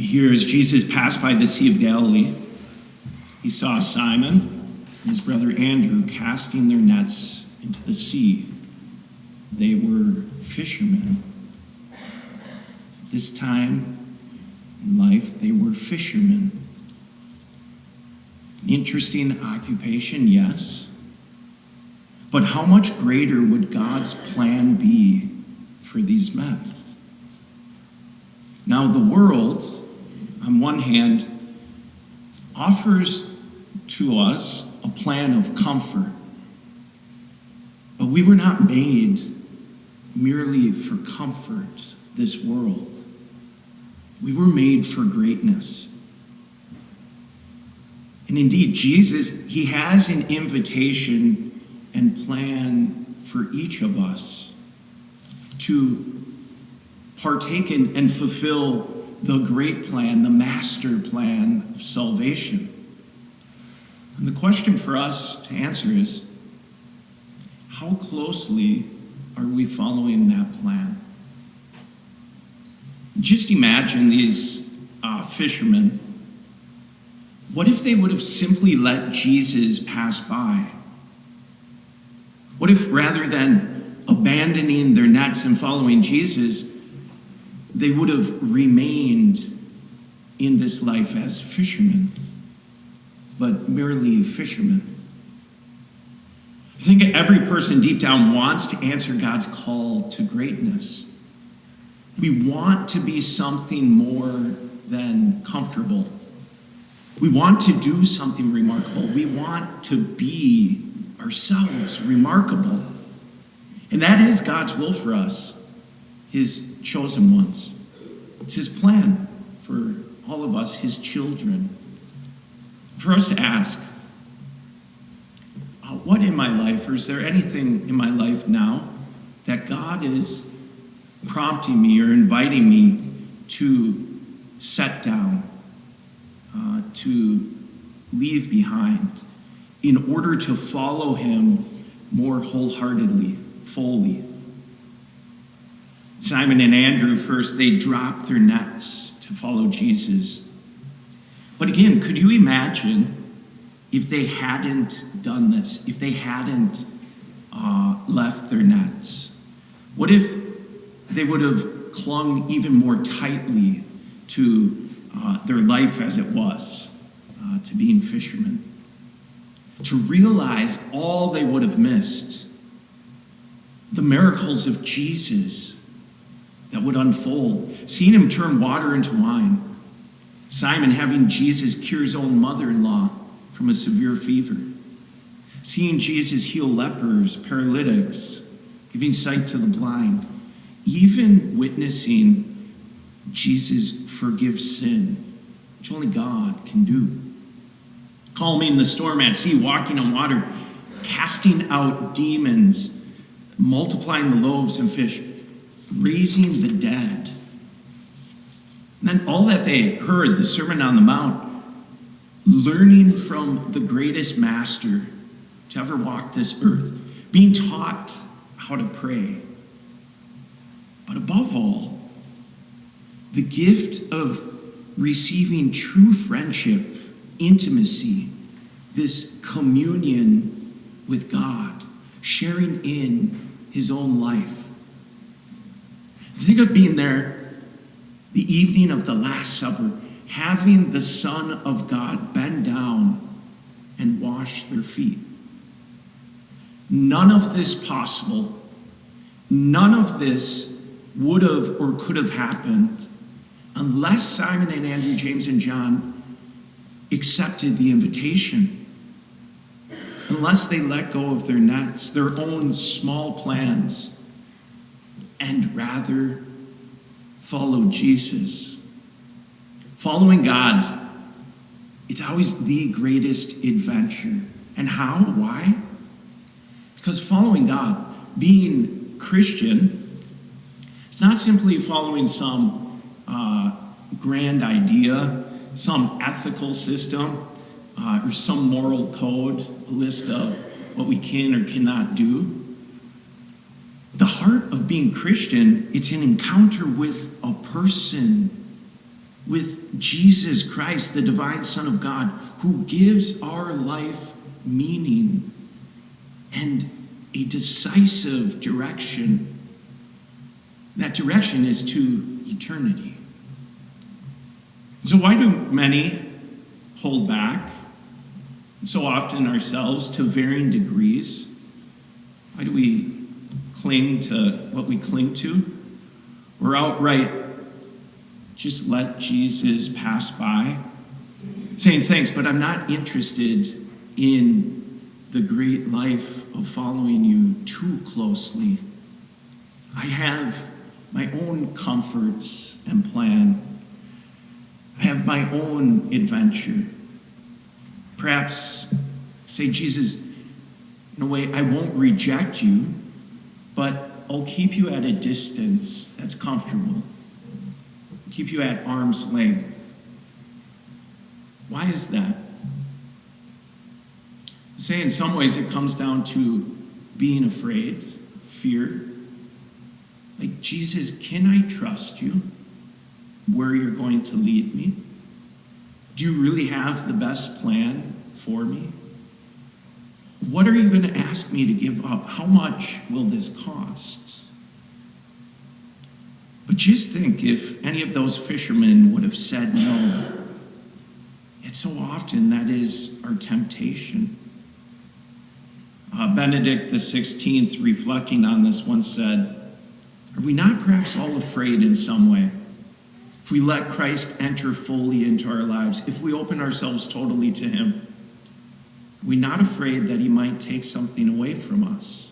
We hear as Jesus passed by the Sea of Galilee, he saw Simon and his brother Andrew casting their nets into the sea. They were fishermen. This time in life, they were fishermen. An interesting occupation, yes. But how much greater would God's plan be for these men? Now, the world, on one hand, offers to us a plan of comfort. But we were not made merely for comfort, this world. We were made for greatness. And indeed, Jesus, he has an invitation and plan for each of us to partake in and fulfill the great plan, the master plan of salvation. And the question for us to answer is, how closely are we following that plan? Just imagine these fishermen. What if they would have simply let Jesus pass by? What if rather than abandoning their nets and following Jesus, they would have remained in this life as fishermen, but merely fishermen? I think every person deep down wants to answer God's call to greatness. We want to be something more than comfortable. We want to do something remarkable. We want to be ourselves remarkable. And that is God's will for us, his chosen ones. It's his plan for all of us, his children. For us to ask, what in my life, or is there anything in my life now that God is prompting me or inviting me to set down, to leave behind, in order to follow him more wholeheartedly, fully? Simon and Andrew first, they dropped their nets to follow Jesus. But again, could you imagine if they hadn't done this, if they hadn't left their nets? What if they would have clung even more tightly to their life as it was, to being fishermen? To realize all they would have missed, the miracles of Jesus that would unfold, seeing him turn water into wine, Simon having Jesus cure his own mother-in-law from a severe fever, seeing Jesus heal lepers, paralytics, giving sight to the blind, even witnessing Jesus forgive sin, which only God can do. Calming the storm at sea, walking on water, casting out demons, multiplying the loaves and fish, raising the dead. And then all that they heard, the Sermon on the Mount, learning from the greatest master to ever walk this earth, being taught how to pray. But above all, the gift of receiving true friendship, intimacy, this communion with God, sharing in his own life. Think of being there the evening of the Last Supper, having the Son of God bend down and wash their feet. None of this possible, none of this would have or could have happened unless Simon and Andrew, James and John accepted the invitation, unless they let go of their nets, their own small plans, and rather follow Jesus. Following God, it's always the greatest adventure. And how? Why? Because following God, being Christian, it's not simply following some grand idea, some ethical system, or some moral code, a list of what we can or cannot do. The heart of being Christian, it's an encounter with a person, with Jesus Christ, the divine Son of God, who gives our life meaning and a decisive direction. That direction is to eternity. So why do many hold back, so often ourselves, to varying degrees? Why do we cling to what we cling to? Or outright just let Jesus pass by, saying, thanks, but I'm not interested in the great life of following you too closely. I have my own comforts and plan. I have my own adventure. Perhaps say, Jesus, in a way, I won't reject you, but I'll keep you at a distance that's comfortable. Keep you at arm's length. Why is that? Say in some ways it comes down to being afraid, fear. Like, Jesus, can I trust you where you're going to lead me? Do you really have the best plan for me? What are you going to ask me to give up? How much will this cost? But just think if any of those fishermen would have said no. It's so often that is our temptation. Benedict XVI, reflecting on this, once said, are we not perhaps all afraid in some way? If we let Christ enter fully into our lives, if we open ourselves totally to him, are we not afraid that he might take something away from us?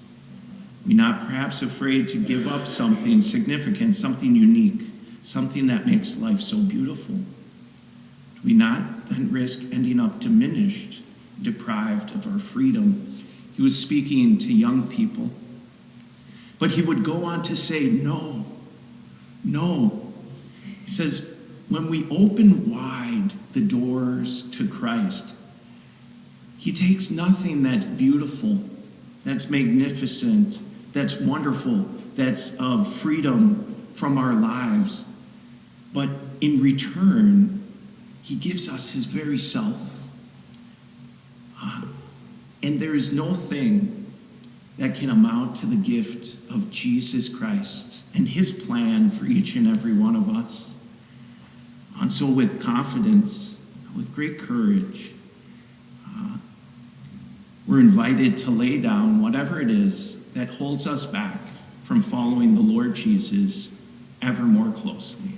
Are we not perhaps afraid to give up something significant, something unique, something that makes life so beautiful? Do we not then risk ending up diminished, deprived of our freedom? He was speaking to young people. But he would go on to say, no. He says, when we open wide the doors to Christ, he takes nothing that's beautiful, that's magnificent, that's wonderful, that's of freedom from our lives. But in return, he gives us his very self. And there is no thing that can amount to the gift of Jesus Christ and his plan for each and every one of us. And so with confidence, with great courage, we're invited to lay down whatever it is that holds us back from following the Lord Jesus ever more closely.